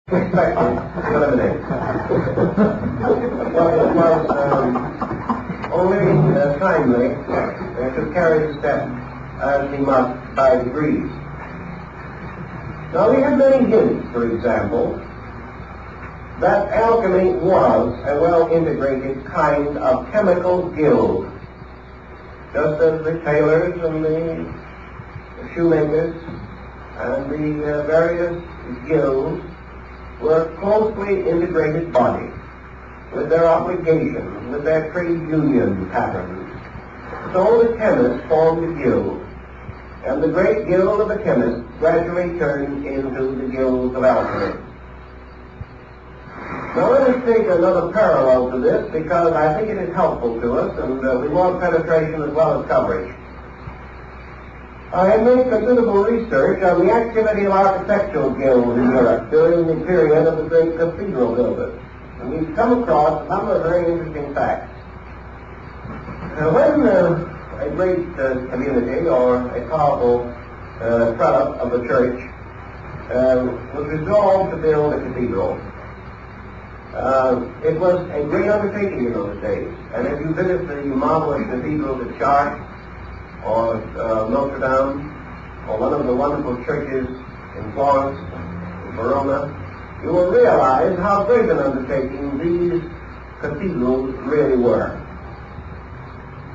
expected to eliminate. But it was only timely to carry the step as he must by degrees. Now we have many hints, for example, that alchemy was a well-integrated kind of chemical guild, just as the tailors and the shoemakers and the various guilds were closely integrated bodies with their obligations, with their trade union patterns. So the chemists formed a guild, and the great guild of the chemists gradually turned into the guilds of alchemy. Now let us take another parallel to this, because I think it is helpful to us, and we want penetration as well as coverage. I have made considerable research on the activity of architectural guilds in Europe during the period of the great cathedral builders, and we've come across a number of very interesting facts. When a great community or a powerful prelate of the church was resolved to build a cathedral, it was a great undertaking in those days. And if you visit the marvelous cathedrals at Chartres or Notre Dame or one of the wonderful churches in Florence, Verona, you will realize how great an undertaking these cathedrals really were.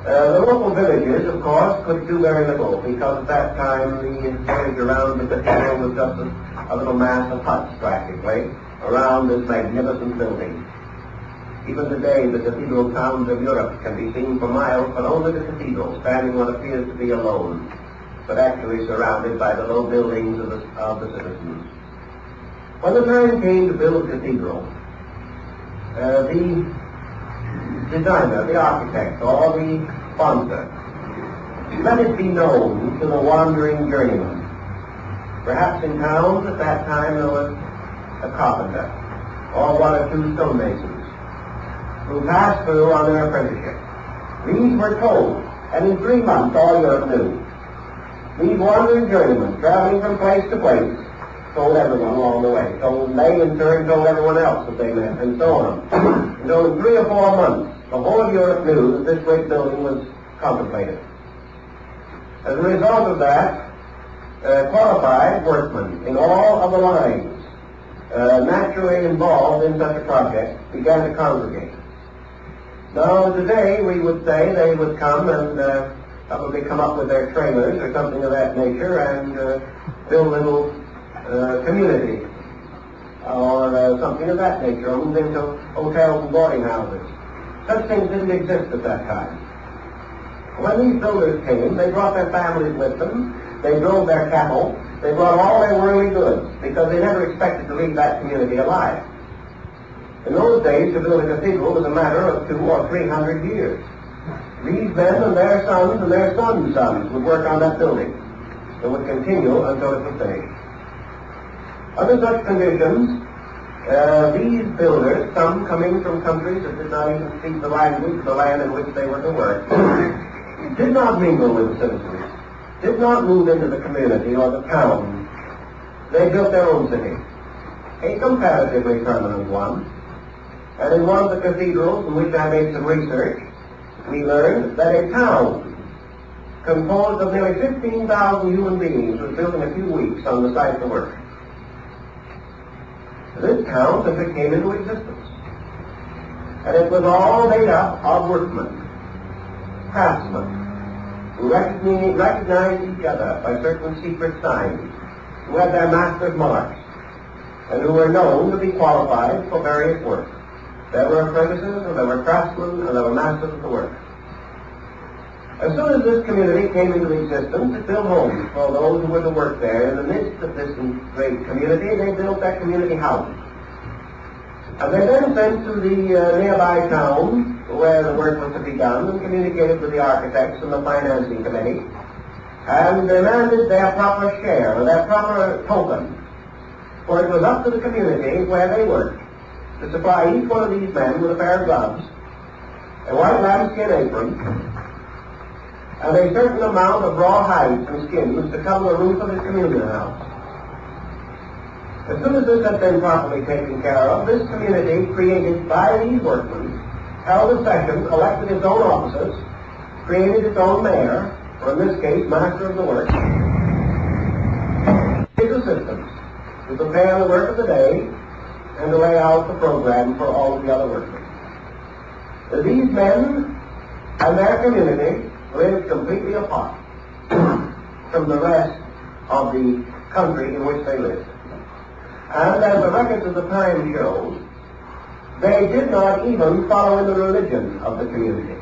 The local villages, of course, could do very little, because at that time the village around the cathedral was just a little mass of huts, practically, around this magnificent building. Even today, the cathedral towns of Europe can be seen for miles, but only the cathedral, standing what appears to be alone, but actually surrounded by the low buildings of the citizens. When the time came to build a cathedral, the designer, the architect, or the sponsor, let it be known to the wandering journeyman. Perhaps in towns at that time there was a carpenter, or one or two stonemasons, who passed through on their apprenticeship. These were told, and in 3 months all Europe knew. These wandering journeymen, traveling from place to place, told everyone along the way. Told they in turn told everyone else that they met, and so on. And so in 3 or 4 months, the whole of Europe knew that this great building was contemplated. As a result of that, qualified workmen in all of the lines naturally involved in such a project began to congregate. Now today we would say they would come and probably come up with their trailers or something of that nature and build a little community or something of that nature, or move into hotels and boarding houses. Such things didn't exist at that time. When these builders came, they brought their families with them, they drove their cattle, they brought all their worldly goods, because they never expected to leave that community alive. In those days, to build a cathedral was a matter of 200 or 300 years. These men and their sons and their sons' sons would work on that building. It would continue until it was finished. Under such conditions, these builders, some coming from countries that did not even speak the language of the land in which they were to work, did not mingle with the citizens, did not move into the community or the town. They built their own city, a comparatively permanent one. And in one of the cathedrals in which I made some research, we learned that a town composed of nearly 15,000 human beings was built in a few weeks on the site of the work. This town simply came into existence. And it was all made up of workmen, craftsmen, who recognized each other by certain secret signs, who had their master's marks, and who were known to be qualified for various work. There were apprentices, and there were craftsmen, and there were masters of the work. As soon as this community came into existence, it built homes for those who were to work there. In the midst of this great community, they built their community houses. And they then sent to the nearby towns where the work was to be done and communicated with the architects and the financing committee and demanded their proper share, or their proper token. For it was up to the community where they worked to supply each one of these men with a pair of gloves, a white lambskin apron, and a certain amount of raw hides and skins to cover the roof of his communion house. As soon as this had been properly taken care of, this community created by these workmen held a session, elected its own officers, created its own mayor, or in this case, master of the work, his assistants to prepare the work of the day and to lay out the program for all of the other workmen. These men and their community lived completely apart from the rest of the country in which they lived. And as the records of the time show, they did not even follow in the religion of the community.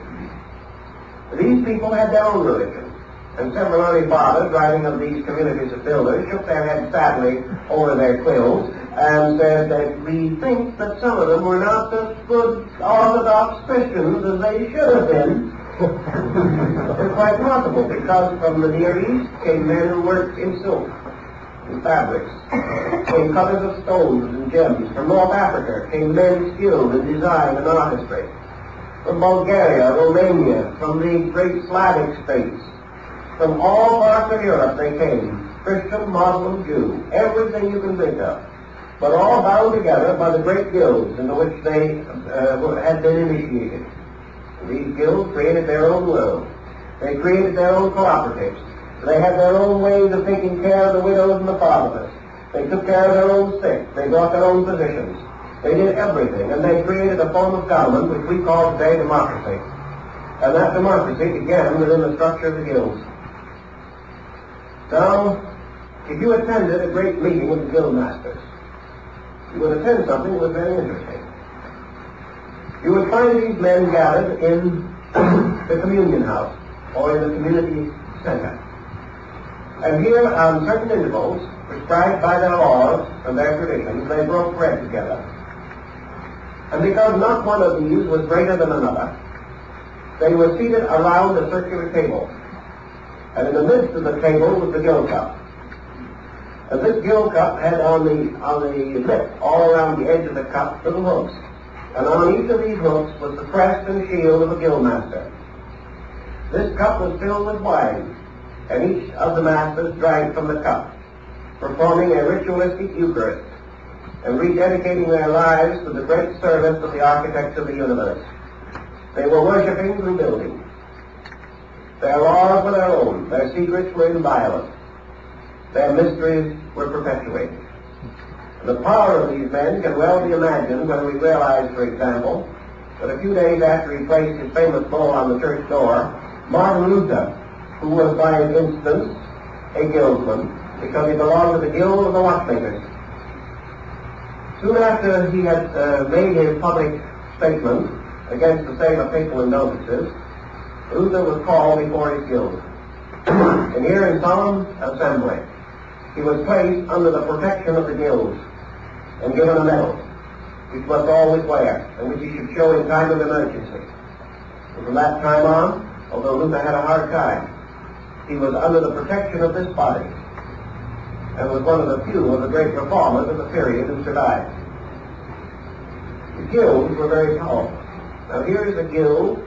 These people had their own religion, and several early fathers, writing of these communities of builders, shook their heads sadly over their quills and said that we think that some of them were not such good Orthodox Christians as they should have been. It's quite possible, because from the Near East came men who worked in silk and fabrics, came cutters of stones and gems. From North Africa came men skilled in design and artistry. From Bulgaria, Romania, from the great Slavic states, from all parts of Europe they came, Christian, Muslim, Jew, everything you can think of, but all bound together by the great guilds into which they had been initiated. These guilds created their own world. They created their own cooperatives. They had their own ways of taking care of the widows and the fatherless. They took care of their own sick. They brought their own physicians. They did everything, and they created a form of government which we call today democracy. And that democracy began within the structure of the guilds. Now, if you attended a great meeting with the guild masters, you would attend something that was very interesting. You would find these men gathered in the communion house, or in the community center. And here, on certain intervals, prescribed by their laws and their traditions, they broke bread together. And because not one of these was greater than another, they were seated around a circular table. And in the midst of the table was the gill cup. And this gill cup had on the lip, all around the edge of the cup, little hooks. And on each of these hooks was the crest and shield of a guild master. This cup was filled with wine, and each of the masters drank from the cup, performing a ritualistic Eucharist, and rededicating their lives to the great service of the architects of the universe. They were worshipping through building. Their laws were their own. Their secrets were inviolate. Their mysteries were perpetuated. The power of these men can well be imagined when we realize, for example, that a few days after he placed his famous bull on the church door, Martin Luther, who was by instance a guildsman, because he belonged to the guild of the watchmakers, soon after he had made his public statement against the sale of papal indulgences, Luther was called before his guild. And here in solemn assembly, he was placed under the protection of the guilds and given a medal, which must always wear, and which he should show in time of emergency. And from that time on, although Luther had a hard time, he was under the protection of this body, and was one of the few of the great reformers of the period who survived. The guilds were very powerful. Now here is a guild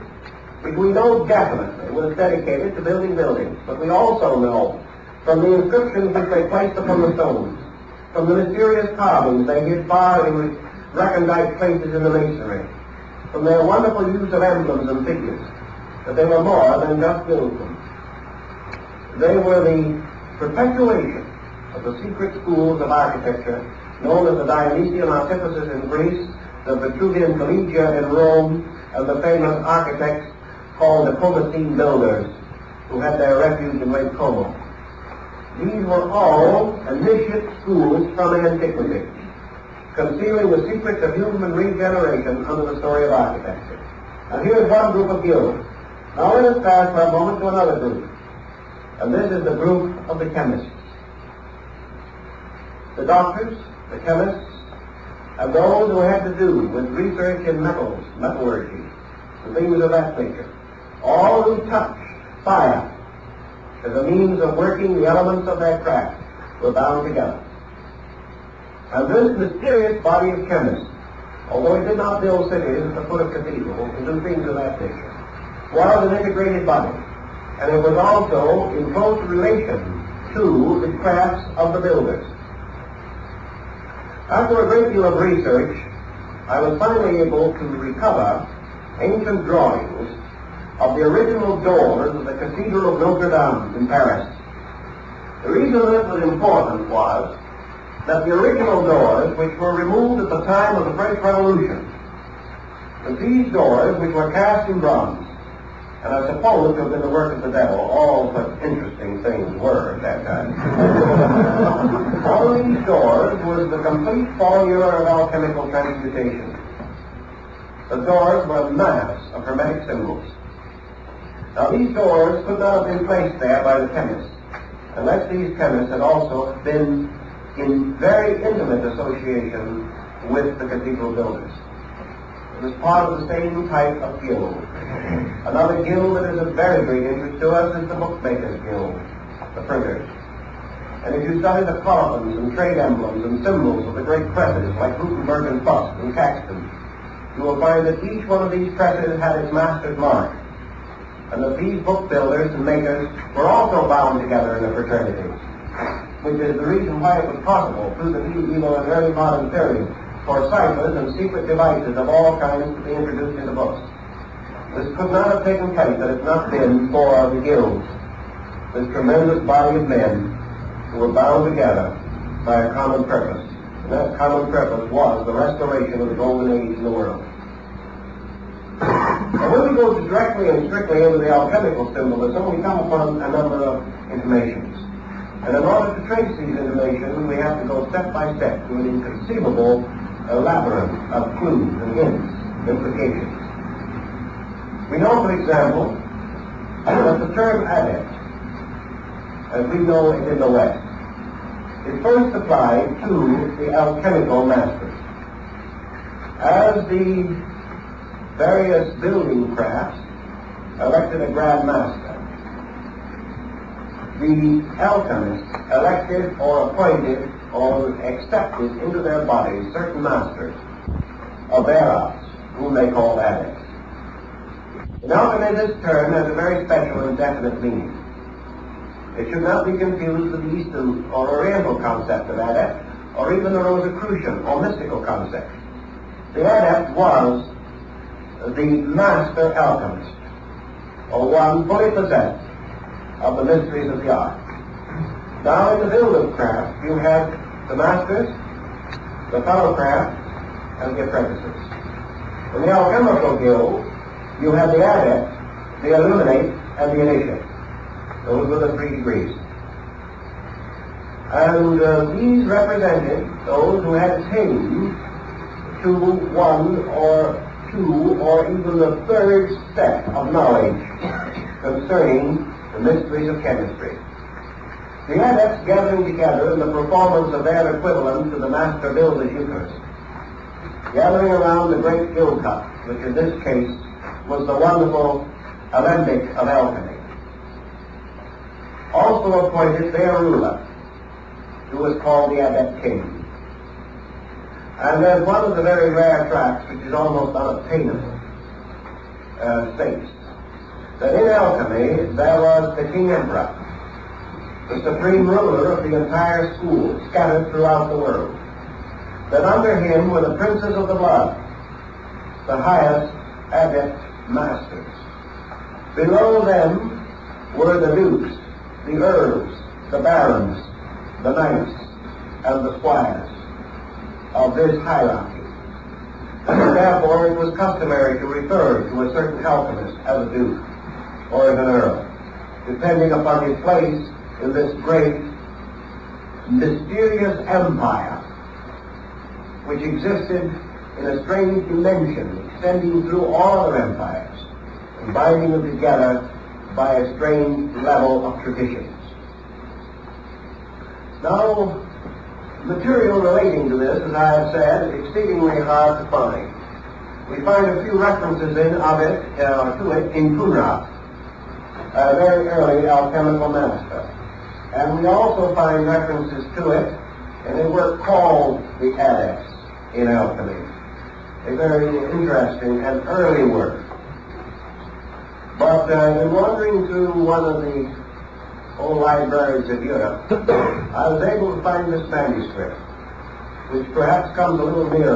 which we know definitely was dedicated to building buildings, but we also know from the inscriptions which they placed upon the stones, from the mysterious carvings they hid far in recondite places in the masonry, from their wonderful use of emblems and figures, that they were more than just guildsmen. They were the perpetuation of the secret schools of architecture known as the Dionysian artificers in Greece, the Vitruvian Collegia in Rome, and the famous architects called the Comasine builders, who had their refuge in Lake Como. These were all initiate schools from antiquity, concealing the secrets of human regeneration under the story of architecture. And here's one group of guilds. Now let us pass for a moment to another group. And this is the group of the chemists. The doctors, the chemists, and those who had to do with research in metals, metallurgy, and things of that nature. All who touched fire as a means of working the elements of their craft were bound together. And this mysterious body of chemists, although it did not build cities at the foot of cathedrals and do things of that nature, was an integrated body. And it was also in close relation to the crafts of the builders. After a great deal of research, I was finally able to recover ancient drawings of the original doors of the Cathedral of Notre Dame in Paris. The reason this was important was that the original doors, which were removed at the time of the French Revolution, and these doors, which were cast in bronze, and I suppose to have been the work of the devil, all such interesting things were at that time. On these doors was the complete formula of alchemical transmutation. The doors were a mass of hermetic symbols. Now these doors could not have been placed there by the chemists, unless these chemists had also been in very intimate association with the cathedral builders. It was part of the same type of guild. Another guild that is of very great interest to us is the bookmakers' guild, the printers. And if you study the coffins and trade emblems and symbols of the great presses like Gutenberg and Fuss and Caxton, you will find that each one of these presses had its master's mark, and that these book builders and makers were also bound together in a fraternity, which is the reason why it was possible through the medieval and early modern period for ciphers and secret devices of all kinds to be introduced into books. This could not have taken place had it not been for the guilds, this tremendous body of men who were bound together by a common purpose. And that common purpose was the restoration of the golden age in the world. And when we go directly and strictly into the alchemical symbolism, we come upon a number of intimations. And in order to trace these intimations, we have to go step by step to an inconceivable labyrinth of clues and hints, implications. We know, for example, that the term adept, as we know it in the West, is first applied to the alchemical masters. As the various building crafts elected a grand master, the alchemists elected or appointed or accepted into their bodies certain masters of their arts, whom they called adepts. In alchemy, this term has a very special and definite meaning. It should not be confused with the Eastern or Oriental concept of adept, or even the Rosicrucian or mystical concept. The adept was the master alchemist, or one fully possessed of the mysteries of the art. Now in the field of craft, you have the masters, the fellow craft, and the apprentices. In the alchemical guild, you have the adept, the illuminate, and the initiate. Those were the 3 degrees. And these represented those who had attained to 1 or 2 or even the 3rd step of knowledge concerning the mysteries of chemistry. The adepts gathering together in the performance of their equivalent to the master builder's Eucharist, gathering around the great gill cup, which in this case was the wonderful alembic of alchemy, also appointed their ruler, who was called the Adept King. And there's one of the very rare tracts, which is almost unobtainable, states that in alchemy there was the King Emperor, the supreme ruler of the entire school, scattered throughout the world. That under him were the princes of the blood, the highest adept masters. Below them were the dukes, the earls, the barons, the knights, and the squires of this hierarchy. And therefore it was customary to refer to a certain alchemist as a duke or as an earl, depending upon his place in this great, mysterious empire, which existed in a strange dimension, extending through all other empires, and binding them together by a strange level of traditions. Now, material relating to this, as I have said, is exceedingly hard to find. We find a few references to it in Kunra, a very early alchemical master. And we also find references to it in a work called The Adepts in Alchemy, a very interesting and early work. But in wandering through one of the old libraries of Europe, I was able to find this manuscript. which perhaps comes a little nearer